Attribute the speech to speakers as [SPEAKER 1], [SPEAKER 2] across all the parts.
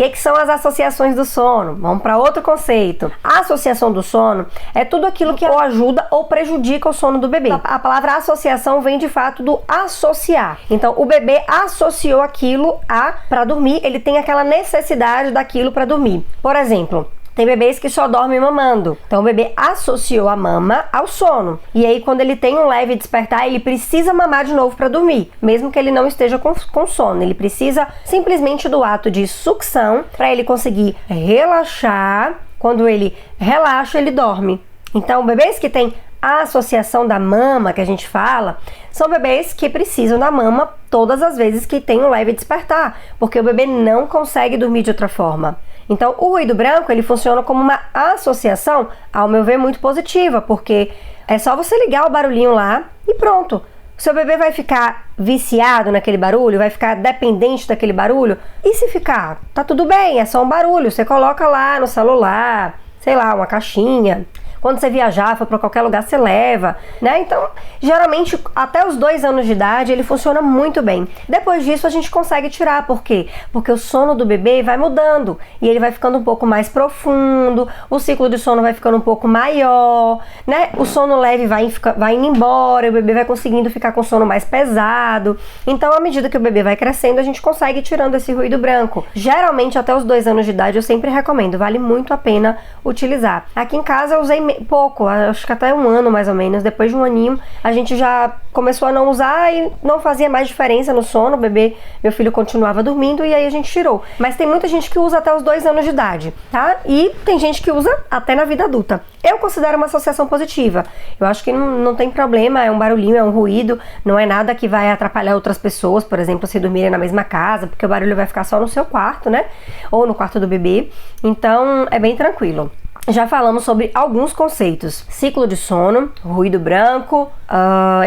[SPEAKER 1] que são as associações do sono? Vamos para outro conceito. A associação do sono é tudo aquilo que ou ajuda ou prejudica o sono do bebê. A palavra associação vem de fato do associar. Então, o bebê associou aquilo para dormir, ele tem aquela necessidade daquilo para dormir. Por exemplo, tem bebês que só dormem mamando. Então o bebê associou a mama ao sono. E aí quando ele tem um leve despertar, ele precisa mamar de novo para dormir, mesmo que ele não esteja com sono. Ele precisa simplesmente do ato de sucção para ele conseguir relaxar. Quando ele relaxa, ele dorme. Então bebês que têm a associação da mama, que a gente fala, são bebês que precisam da mama todas as vezes que tem um leve despertar, porque o bebê não consegue dormir de outra forma. Então, o ruído branco, ele funciona como uma associação, ao meu ver, muito positiva, porque é só você ligar o barulhinho lá e pronto. O seu bebê vai ficar viciado naquele barulho, vai ficar dependente daquele barulho. E se ficar? Tá tudo bem, é só um barulho. Você coloca lá no celular, sei lá, uma caixinha. Quando você viajar, for para qualquer lugar, você leva, né? Então, geralmente, até os 2 anos de idade, ele funciona muito bem. Depois disso, a gente consegue tirar. Por quê? Porque o sono do bebê vai mudando e ele vai ficando um pouco mais profundo, o ciclo de sono vai ficando um pouco maior, né? O sono leve vai indo embora, o bebê vai conseguindo ficar com sono mais pesado. Então, à medida que o bebê vai crescendo, a gente consegue ir tirando esse ruído branco. Geralmente, até os 2 anos de idade, eu sempre recomendo, vale muito a pena utilizar. Aqui em casa, eu usei pouco, acho que até 1 ano mais ou menos. Depois de 1 aninho a gente já começou a não usar e não fazia mais diferença no sono. O bebê, meu filho continuava dormindo e aí a gente tirou. Mas tem muita gente que usa até os 2 anos de idade, tá? E tem gente que usa até na vida adulta. Eu considero uma associação positiva. Eu acho que não tem problema, é um barulhinho, é um ruído, não é nada que vai atrapalhar outras pessoas, por exemplo, se dormirem na mesma casa, porque o barulho vai ficar só no seu quarto, né? Ou no quarto do bebê. Então é bem tranquilo. Já falamos sobre alguns conceitos: ciclo de sono, ruído branco,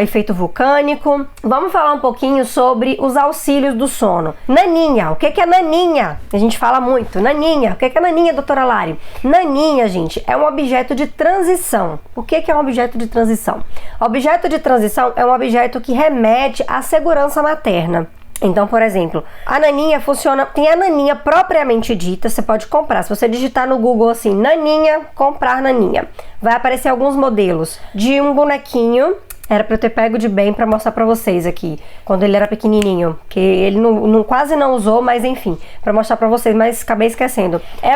[SPEAKER 1] efeito vulcânico. Vamos falar um pouquinho sobre os auxílios do sono. Naninha, o que é naninha? A gente fala muito. Naninha, o que é naninha, doutora Lari? Naninha, gente, é um objeto de transição. O que é um objeto de transição? Objeto de transição é um objeto que remete à segurança materna. Então, por exemplo, a naninha funciona, tem a naninha propriamente dita, você pode comprar. Se você digitar no Google assim, naninha, comprar naninha, vai aparecer alguns modelos de um bonequinho. Era pra eu ter pego de bem pra mostrar pra vocês aqui, quando ele era pequenininho, que ele quase não usou, mas enfim, pra mostrar pra vocês, mas acabei esquecendo. É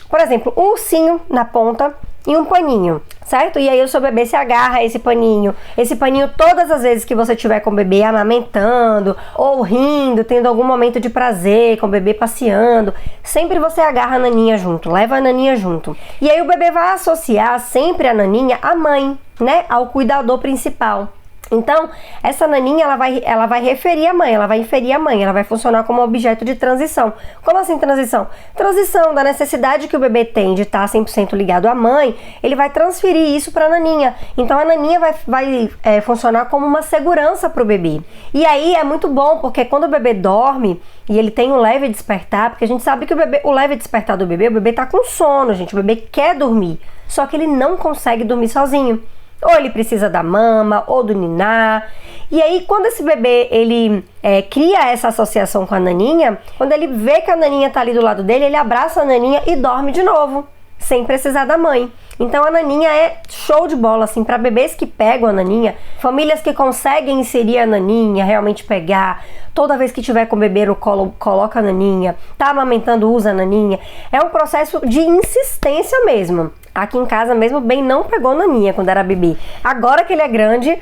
[SPEAKER 1] por exemplo, um ursinho na ponta e um paninho, certo? E aí o seu bebê se agarra a esse paninho. Esse paninho, todas as vezes que você tiver com o bebê amamentando ou rindo, tendo algum momento de prazer com o bebê passeando, sempre você agarra a naninha junto, leva a naninha junto. E aí o bebê vai associar sempre a naninha à mãe, né? Ao cuidador principal. Então, essa naninha, ela vai referir a mãe, ela vai inferir a mãe, ela vai funcionar como objeto de transição. Como assim transição? Transição da necessidade que o bebê tem de estar 100% ligado à mãe, ele vai transferir isso para a naninha. Então, a naninha vai funcionar como uma segurança para o bebê. E aí é muito bom, porque quando o bebê dorme e ele tem um leve despertar, porque a gente sabe que o leve despertar do bebê, o bebê tá com sono, gente, o bebê quer dormir, só que ele não consegue dormir sozinho. Ou ele precisa da mama, ou do ninar. E aí, quando esse bebê, ele cria essa associação com a naninha, quando ele vê que a naninha tá ali do lado dele, ele abraça a naninha e dorme de novo, sem precisar da mãe. Então a naninha é show de bola, assim, para bebês que pegam a naninha, famílias que conseguem inserir a naninha, realmente pegar, toda vez que tiver com o bebê no colo, coloca a naninha, tá amamentando, usa a naninha. É um processo de insistência mesmo. Aqui em casa mesmo, bem não pegou naninha quando era bebê. Agora que ele é grande,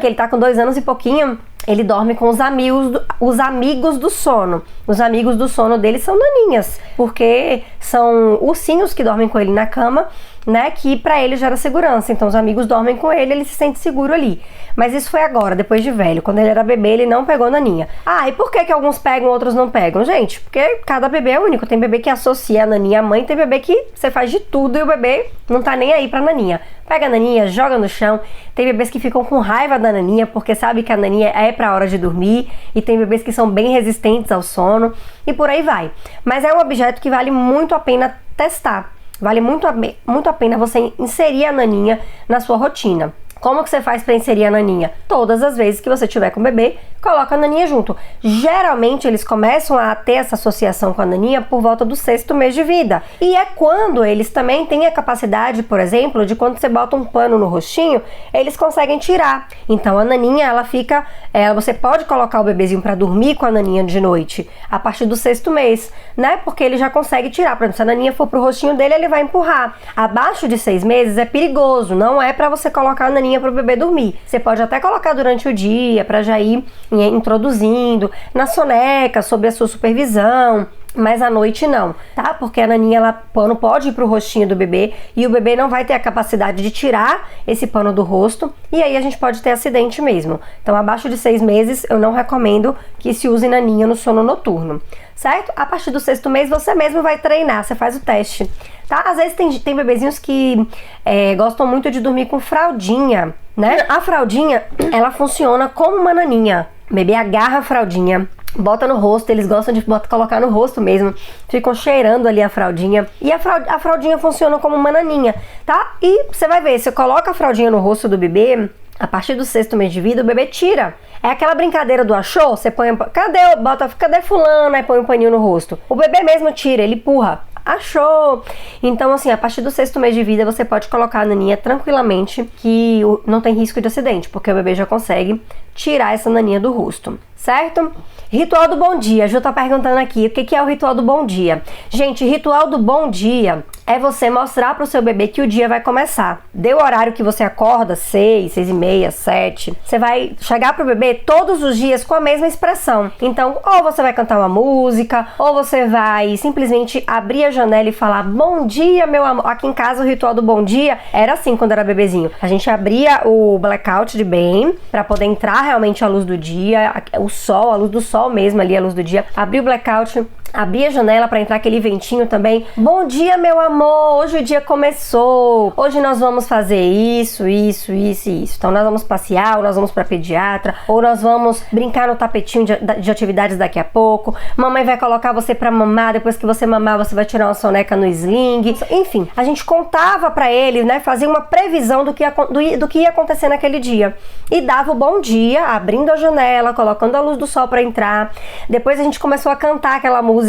[SPEAKER 1] que ele tá com 2 anos e pouquinho, ele dorme com os amigos do sono. Os amigos do sono dele são naninhas, porque são ursinhos que dormem com ele na cama, né, que pra ele gera segurança. Então os amigos dormem com ele se sente seguro ali. Mas isso foi agora, depois de velho. Quando ele era bebê, ele não pegou naninha. Ah, e por que alguns pegam, outros não pegam? Gente, porque cada bebê é único. Tem bebê que associa a naninha à mãe, tem bebê que você faz de tudo e o bebê não tá nem aí pra naninha. Pega a naninha, joga no chão. Tem bebês que ficam com raiva da naninha porque sabe que a naninha é pra hora de dormir. E tem bebês que são bem resistentes ao sono. E por aí vai. Mas é um objeto que vale muito a pena testar. Vale muito a pena você inserir a naninha na sua rotina. Como que você faz para inserir a naninha? Todas as vezes que você tiver com o bebê, coloca a naninha junto. Geralmente eles começam a ter essa associação com a naninha por volta do 6º mês de vida. E é quando eles também têm a capacidade, por exemplo, de quando você bota um pano no rostinho, eles conseguem tirar. Então a naninha, ela fica, você pode colocar o bebezinho para dormir com a naninha de noite a partir do 6º mês, né? Porque ele já consegue tirar. Por exemplo, se a naninha for pro rostinho dele, ele vai empurrar. Abaixo de 6 meses é perigoso, não é para você colocar a naninha pro bebê dormir. Você pode até colocar durante o dia para já ir introduzindo na soneca, sob a sua supervisão, mas à noite não, tá? Porque a naninha, pano pode ir pro rostinho do bebê e o bebê não vai ter a capacidade de tirar esse pano do rosto e aí a gente pode ter acidente mesmo. Então, abaixo de 6 meses, eu não recomendo que se use naninha no sono noturno, certo? A partir do 6º mês, você mesmo vai treinar, você faz o teste, tá? Às vezes tem bebezinhos que gostam muito de dormir com fraldinha, né? A fraldinha, ela funciona como uma naninha. O bebê agarra a fraldinha, bota no rosto, eles gostam de colocar no rosto mesmo, ficam cheirando ali a fraldinha, e a fraldinha funciona como uma naninha, tá? E você vai ver, você coloca a fraldinha no rosto do bebê, a partir do 6º mês de vida, o bebê tira. É aquela brincadeira do achou? Você põe, cadê fulano? Aí põe um paninho no rosto. O bebê mesmo tira, ele empurra. Achou! Então, assim, a partir do 6º mês de vida, você pode colocar a naninha tranquilamente, que não tem risco de acidente, porque o bebê já consegue tirar essa naninha do rosto, certo? Ritual do bom dia. A Ju tá perguntando aqui, o que é o ritual do bom dia? Gente, ritual do bom dia é você mostrar pro seu bebê que o dia vai começar. Deu o horário que você acorda, 6, 6h30, 7. Você vai chegar pro bebê todos os dias com a mesma expressão. Então, ou você vai cantar uma música, ou você vai simplesmente abrir a janela e falar, bom dia, meu amor. Aqui em casa o ritual do bom dia era assim quando era bebezinho. A gente abria o blackout de bem, pra poder entrar realmente a luz do dia, o sol, a luz do sol mesmo ali, a luz do dia. Abria o blackout, abrir a janela para entrar aquele ventinho também. Bom dia, meu amor, hoje o dia começou, hoje nós vamos fazer isso. Então nós vamos passear, ou nós vamos para pediatra, ou nós vamos brincar no tapetinho de atividades daqui a pouco. Mamãe vai colocar você para mamar, depois que você mamar você vai tirar uma soneca no sling. Enfim, a gente contava para ele, né, fazia uma previsão do que ia acontecer naquele dia e dava o bom dia, abrindo a janela, colocando a luz do sol para entrar. Depois a gente começou a cantar aquela música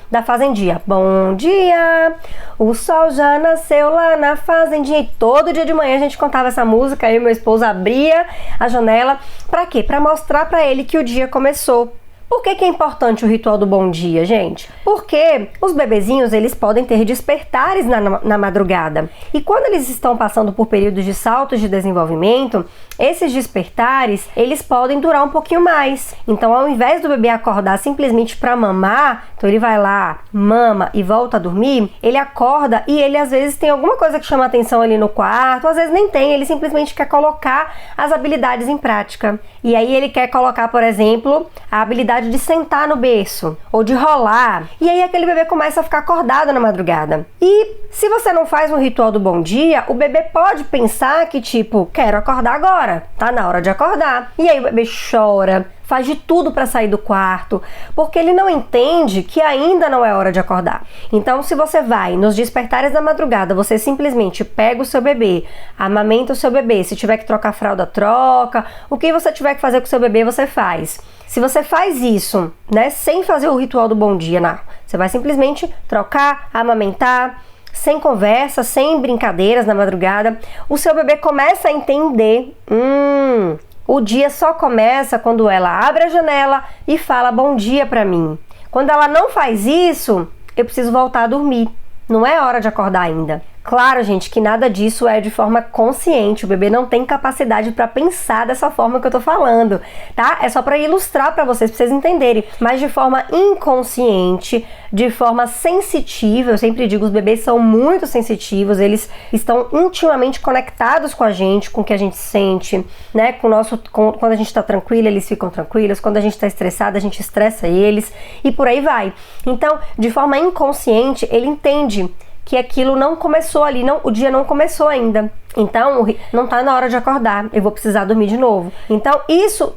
[SPEAKER 1] da Fazendinha. Bom dia, o sol já nasceu lá na fazendinha. E todo dia de manhã a gente cantava essa música. Aí meu esposo abria a janela. Pra quê? Pra mostrar pra ele que o dia começou. Por que é importante o ritual do bom dia, gente? Porque os bebezinhos, eles podem ter despertares na madrugada. E quando eles estão passando por períodos de saltos de desenvolvimento, esses despertares, eles podem durar um pouquinho mais. Então, ao invés do bebê acordar simplesmente para mamar, então ele vai lá, mama e volta a dormir, ele acorda e ele às vezes tem alguma coisa que chama atenção ali no quarto, às vezes nem tem, ele simplesmente quer colocar as habilidades em prática. E aí ele quer colocar, por exemplo, a habilidade de sentar no berço ou de rolar. E aí aquele bebê começa a ficar acordado na madrugada. E se você não faz um ritual do bom dia, o bebê pode pensar que tipo, quero acordar agora, tá na hora de acordar. E aí o bebê chora, faz de tudo para sair do quarto, porque ele não entende que ainda não é hora de acordar. Então, se você vai nos despertares da madrugada, você simplesmente pega o seu bebê, amamenta o seu bebê, se tiver que trocar fralda, troca, o que você tiver que fazer com o seu bebê, você faz. Se você faz isso, né, sem fazer o ritual do bom dia, não, você vai simplesmente trocar, amamentar, sem conversa, sem brincadeiras na madrugada, o seu bebê começa a entender, o dia só começa quando ela abre a janela e fala bom dia pra mim. Quando ela não faz isso, eu preciso voltar a dormir. Não é hora de acordar ainda. Claro, gente, que nada disso é de forma consciente. O bebê não tem capacidade para pensar dessa forma que eu tô falando, tá? É só para ilustrar para vocês entenderem. Mas de forma inconsciente, de forma sensitiva, eu sempre digo, os bebês são muito sensitivos, eles estão intimamente conectados com a gente, com o que a gente sente, né? Quando a gente tá tranquila, eles ficam tranquilos. Quando a gente tá estressada, a gente estressa eles e por aí vai. Então, de forma inconsciente, ele entende que aquilo não começou ali, o dia não começou ainda. Então, não tá na hora de acordar, eu vou precisar dormir de novo. Então,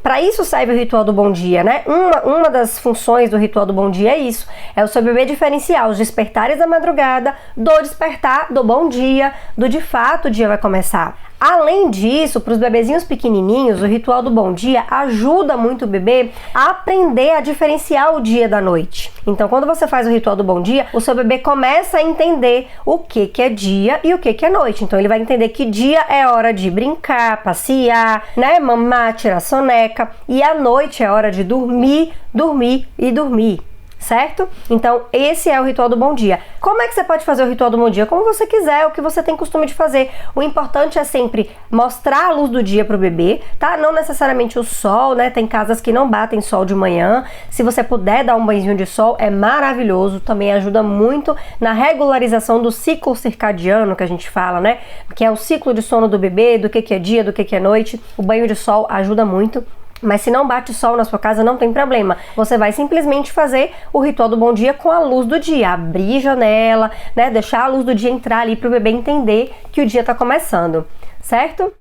[SPEAKER 1] para isso serve o ritual do bom dia, né? Uma das funções do ritual do bom dia é isso, é o seu bebê diferenciar os despertares da madrugada do despertar do bom dia, do de fato o dia vai começar. Além disso, para os bebezinhos pequenininhos, o ritual do bom dia ajuda muito o bebê a aprender a diferenciar o dia da noite. Então, quando você faz o ritual do bom dia, o seu bebê começa a entender o que é dia e o que é noite. Então, ele vai entender que dia é hora de brincar, passear, né, mamar, tirar soneca, e a noite é hora de dormir, dormir e dormir. Certo? Então, esse é o ritual do bom dia. Como é que você pode fazer o ritual do bom dia? Como você quiser, o que você tem costume de fazer. O importante é sempre mostrar a luz do dia para o bebê, tá? Não necessariamente o sol, né? Tem casas que não batem sol de manhã. Se você puder dar um banhozinho de sol, é maravilhoso. Também ajuda muito na regularização do ciclo circadiano, que a gente fala, né? Que é o ciclo de sono do bebê, do que é dia, do que é noite. O banho de sol ajuda muito. Mas se não bate sol na sua casa, não tem problema. Você vai simplesmente fazer o ritual do bom dia com a luz do dia. Abrir janela, né? Deixar a luz do dia entrar ali para o bebê entender que o dia está começando, certo?